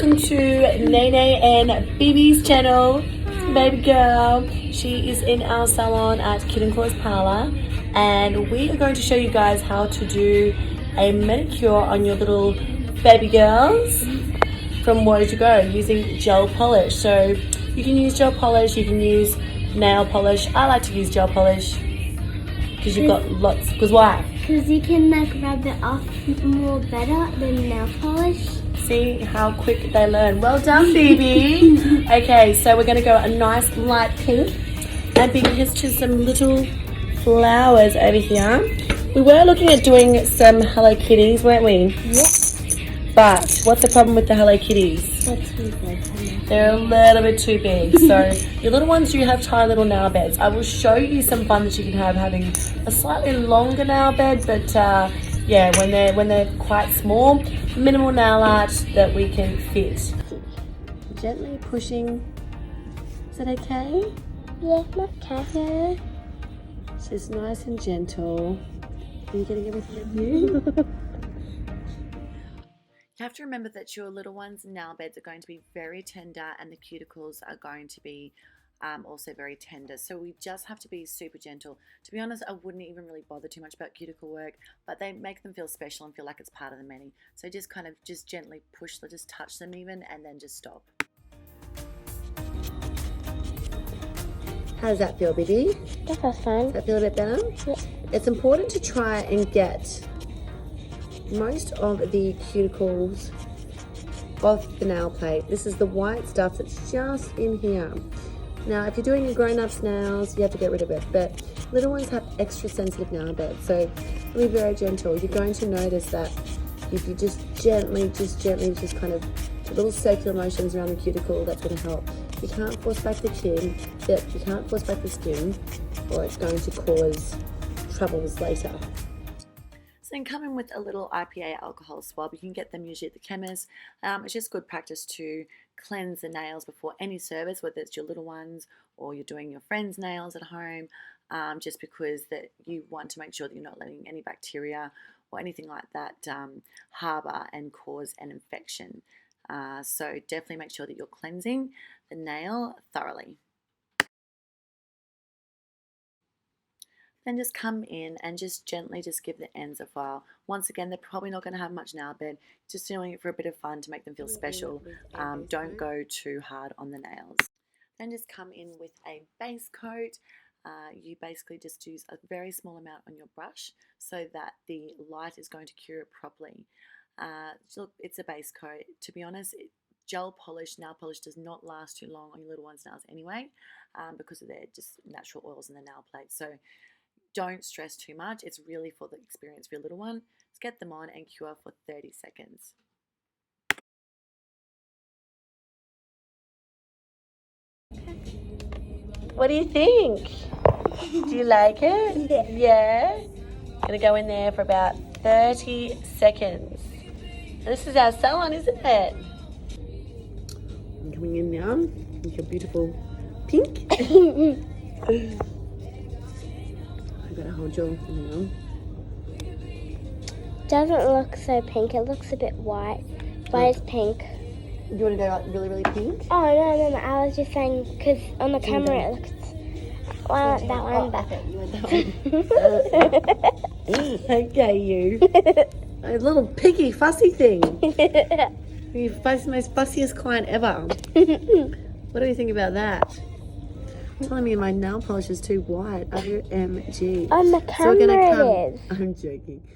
welcome to Nene and Bibi's channel. Baby girl, she is in our salon at Cuticle Parlor, and we are going to show you guys how to do a manicure on your little baby girls from Water to Go using gel polish. So you can use gel polish, you can use nail polish. I like to use gel polish because you've got lots. Because why? Because you can like rub it off more better than nail polish. See how quick they learn. Well done, Phoebe. Okay, so we're going to go a nice light pink. And Phoebe has just some little flowers over here. We were looking at doing some Hello Kitties, weren't we? Yep. But what's the problem with the Hello Kitties? They're too big. They're a little bit too big. So your little ones do have tiny little nail beds. I will show you some fun that you can have having a slightly longer nail bed, but yeah, when they're quite small, minimal nail art that we can fit. Gently pushing. Is that okay? Yeah, okay. It's just nice and gentle. Are you getting everything with you? You have to remember that your little ones' nail beds are going to be very tender, and the cuticles are going to be also very tender. So we just have to be super gentle. To be honest, I wouldn't even really bother too much about cuticle work, but they make them feel special and feel like it's part of the mani. So just kind of just gently push, just touch them even, and then just stop. How does that feel, Bibi? That feels fine. Does that feel a bit better? Yeah. It's important to try and get most of the cuticles off the nail plate. This is the white stuff that's just in here. Now, if you're doing your grown-ups nails, you have to get rid of it, but little ones have extra sensitive nail beds, so be very gentle. You're going to notice that if you just gently kind of little circular motions around the cuticle, that's going to help. You can't force back the skin, you can't force back the skin, or it's going to cause troubles later. So then come in with a little IPA alcohol swab. You can get them usually at the chemist. It's just good practice to cleanse the nails before any service, whether it's your little ones or you're doing your friends' nails at home, just because that you want to make sure that you're not letting any bacteria or anything like that harbour and cause an infection. So definitely make sure that you're cleansing the nail thoroughly. Then just come in and just gently just give the ends a file. Once again, they're probably not going to have much nail bed, just doing it for a bit of fun to make them feel special. Don't go too hard on the nails. Then just come in with a base coat. You basically just use a very small amount on your brush so that the light is going to cure it properly. Look, it's a base coat. To be honest, gel polish, nail polish does not last too long on your little one's nails anyway, because of their just natural oils in the nail plate. So don't stress too much. It's really for the experience for your little one. Just get them on and cure for 30 seconds. What do you think? Do you like it? Yeah? Gonna go in there for about 30 seconds. This is our salon, isn't it? I'm coming in now with your beautiful pink. I gotta hold your now. Doesn't look so pink. It looks a bit white, but it's pink. You want to go like really, really pink? Oh no! I was just saying because on the camera it looks. Well, I want that one, but okay, you want that one. Okay, you. A little picky, fussy thing. You're the most fussiest client ever. What do you think about that? Telling me my nail polish is too white. OMG. on the camera it is. I'm joking.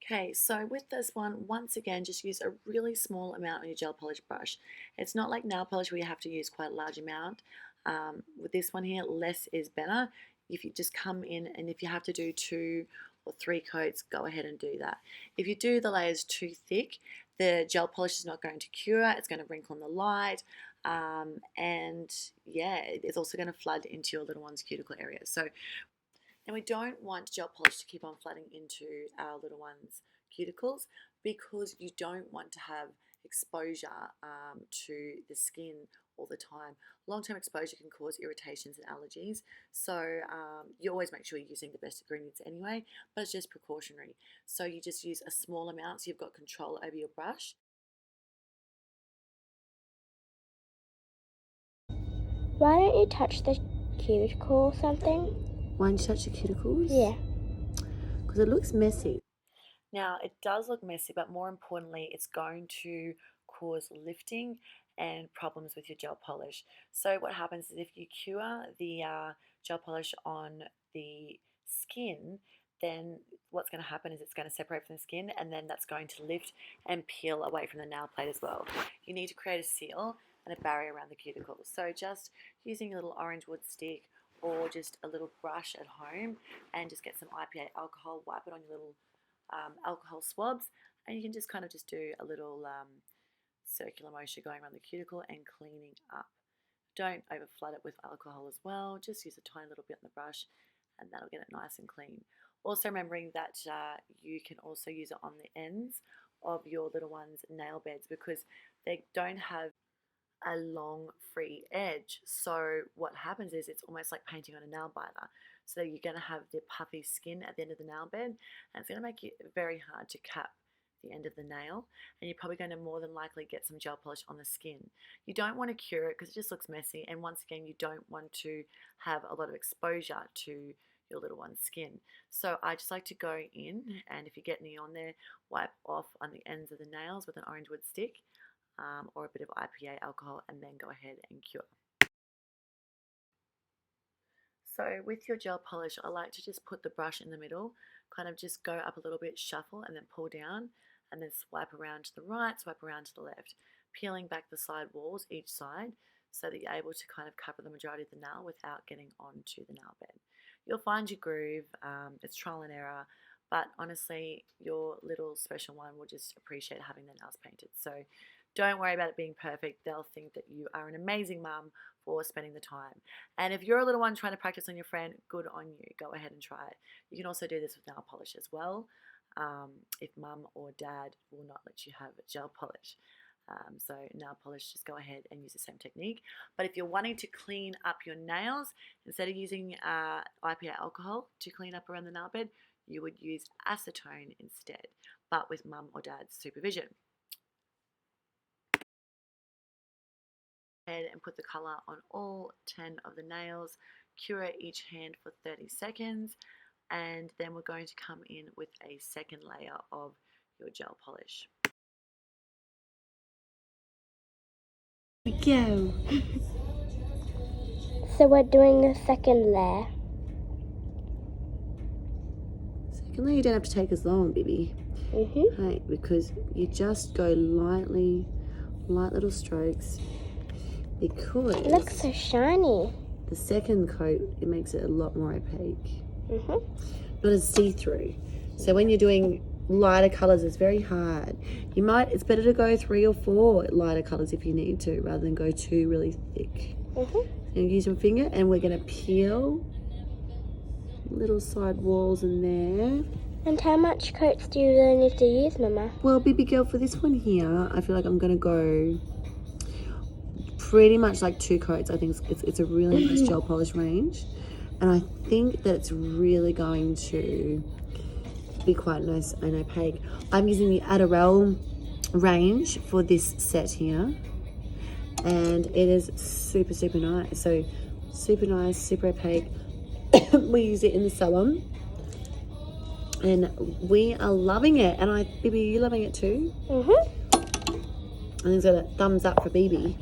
Okay, so with this one, once again, just use a really small amount on your gel polish brush. It's not like nail polish where you have to use quite a large amount. With this one here, less is better. If you just come in and if you have to do 2 or 3 coats, go ahead and do that. If you do the layers too thick, the gel polish is not going to cure, it's going to wrinkle in the light, and yeah, it's also going to flood into your little one's cuticle area. So and we don't want gel polish to keep on flooding into our little ones' cuticles because you don't want to have exposure to the skin all the time. Long-term exposure can cause irritations and allergies, so you always make sure you're using the best ingredients anyway, but it's just precautionary. So you just use a small amount so you've got control over your brush. Why don't you touch the cuticle or something? Why don't you touch the cuticles? Yeah. Because it looks messy. Now, it does look messy, but more importantly, it's going to cause lifting and problems with your gel polish. So what happens is if you cure the gel polish on the skin, then what's going to happen is it's going to separate from the skin, and then that's going to lift and peel away from the nail plate as well. You need to create a seal and a barrier around the cuticles. So just using a little orange wood stick or just a little brush at home and just get some IPA alcohol, wipe it on your little alcohol swabs, and you can just kind of just do a little circular motion going around the cuticle and cleaning up. Don't over flood it with alcohol as well, just use a tiny little bit on the brush and that'll get it nice and clean. Also remembering that you can also use it on the ends of your little one's nail beds because they don't have a long free edge. So what happens is it's almost like painting on a nail biter. So you're going to have the puffy skin at the end of the nail bed, and it's going to make it very hard to cap the end of the nail, and you're probably going to more than likely get some gel polish on the skin. You don't want to cure it because it just looks messy, and once again you don't want to have a lot of exposure to your little one's skin. So I just like to go in, and if you get any on there, wipe off on the ends of the nails with an orange wood stick or a bit of IPA alcohol, and then go ahead and cure. So with your gel polish, I like to just put the brush in the middle, kind of just go up a little bit, shuffle, and then pull down, and then swipe around to the right, swipe around to the left, peeling back the side walls each side so that you're able to kind of cover the majority of the nail without getting onto the nail bed. You'll find your groove, it's trial and error, but honestly, your little special one will just appreciate having their nails painted. So don't worry about it being perfect. They'll think that you are an amazing mum for spending the time. And if you're a little one trying to practice on your friend, good on you. Go ahead and try it. You can also do this with nail polish as well, if mum or dad will not let you have gel polish. So nail polish, just go ahead and use the same technique. But if you're wanting to clean up your nails, instead of using IPA alcohol to clean up around the nail bed, you would use acetone instead, but with mum or dad's supervision. And put the colour on all 10 of the nails, cure each hand for 30 seconds, and then we're going to come in with a second layer of your gel polish. Here we go. So we're doing the second layer. Second layer, you don't have to take as long, baby. Right, because you just go lightly, light little strokes. Because It looks so shiny. The second coat, it makes it a lot more opaque. Not as see-through. So when you're doing lighter colours, it's very hard. It's better to go 3 or 4 lighter colours if you need to, rather than go 2 really thick. And use your finger, and we're going to peel little side walls in there. And how much coats do you really need to use, Mama? Well, baby girl, for this one here, I feel like I'm going to go pretty much like 2 coats. I think it's a really nice gel polish range, and I think that it's really going to be quite nice and opaque. I'm using the Adderall range for this set here, and it is super nice. So super nice, super opaque. We use it in the salon and we are loving it, and Bibi, are you loving it too? I think it's got a thumbs up for Bibi.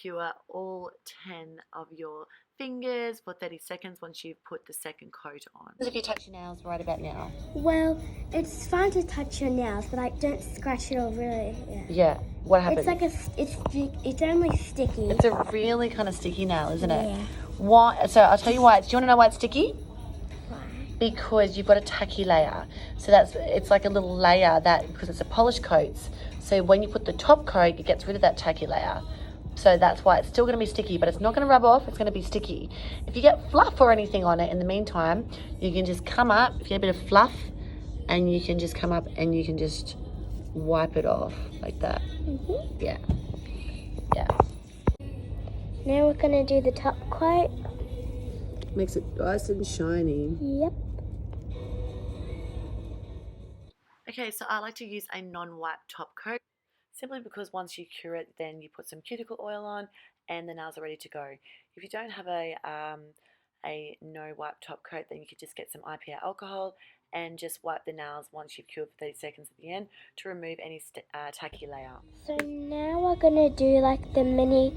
Cure all 10 of your fingers for 30 seconds once you've put the second coat on. If you touch your nails right about now. Well, it's fine to touch your nails, but like don't scratch it or really. Yeah. What happens? It's like it's only sticky. It's a really kind of sticky nail, isn't it? Yeah. Why? So I'll tell you why. Do you want to know why it's sticky? Why? Because you've got a tacky layer. So it's like a little layer because it's a polished coat. So when you put the top coat, it gets rid of that tacky layer. So that's why it's still going to be sticky, but it's not going to rub off. It's going to be sticky. If you get fluff or anything on it in the meantime, you can just come up, if you get a bit of fluff, and you can just come up and you can just wipe it off like that. Yeah. Yeah. Now we're going to do the top coat. Makes it nice and shiny. Yep. Okay, so I like to use a non-wipe top coat simply because once you cure it, then you put some cuticle oil on and the nails are ready to go. If you don't have a no wipe top coat, then you could just get some IPA alcohol and just wipe the nails once you've cured for 30 seconds at the end to remove any tacky layer. So now we're going to do like the mini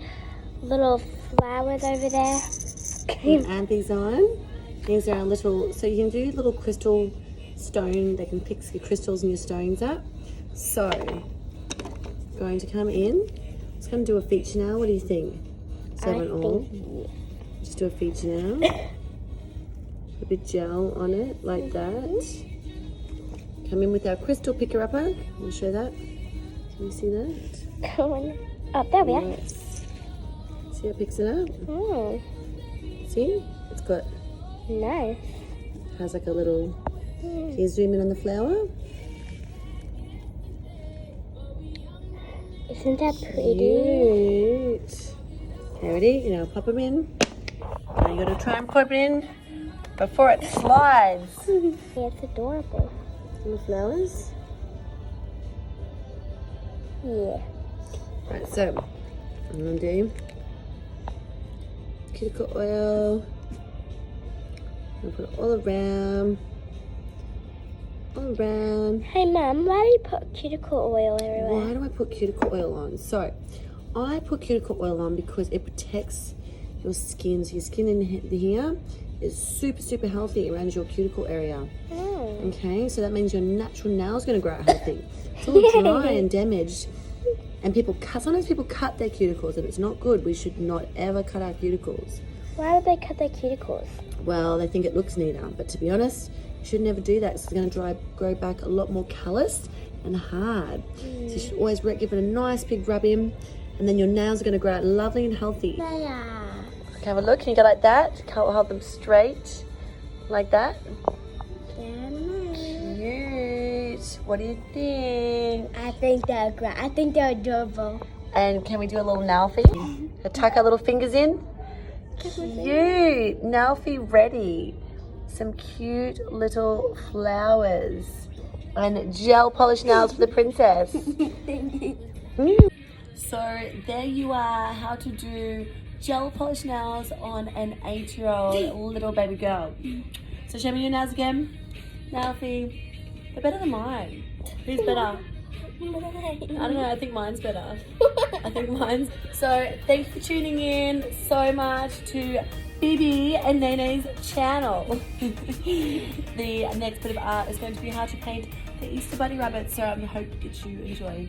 little flowers over there. You add these on. These are our little, so you can do little crystal stone, they can pick your crystals and your stones up. So, going to come in, it's going to do a feature now. What do you think? 7 all. Just do a feature now. A bit gel on it, like that. Come in with our crystal picker upper. Let me show that. Can you see that? Oh, there we are. Yes. See how it picks it up? Oh, See? It's got, nice. has like a little, can you zoom in on the flower? Isn't that pretty? Cute. Okay, ready? Now pop them in. Now you got to try and pop it in before it slides. Yeah, it's adorable. And the flowers. Yeah. Right, so I'm going to do cuticle oil. I'm going to put it all around. All around. Hey, Mum, why do you put cuticle oil everywhere? Why do I put cuticle oil on? So, I put cuticle oil on because it protects your skin. So your skin in here is super, super healthy around your cuticle area. Oh. Okay, so that means your natural nail's going to grow out healthy. It's all dry and damaged. And sometimes people cut their cuticles and it's not good. We should not ever cut our cuticles. Why would they cut their cuticles? Well, they think it looks neater, but to be honest, you should never do that. It's going to grow back a lot more calloused and hard. So you should always give it a nice big rub in, and then your nails are going to grow out lovely and healthy. Yeah. Okay, have a look. Can you go like that? Hold them straight, like that. Cute. What do you think? I think they're great. I think they're adorable. And can we do a little nail fee? Tuck our little fingers in. Cute. Nail fee ready. Some cute little flowers and gel polish nails for the princess. So there you are, how to do gel polish nails on an 8-year-old little baby girl. So show me your nails again. Nail fee. They're better than mine. Who's better? I don't know, I think mine's better. So thanks for tuning in so much to Bibi and Nene's channel. The next bit of art is going to be how to paint the Easter Bunny rabbit, so I hope that you enjoy.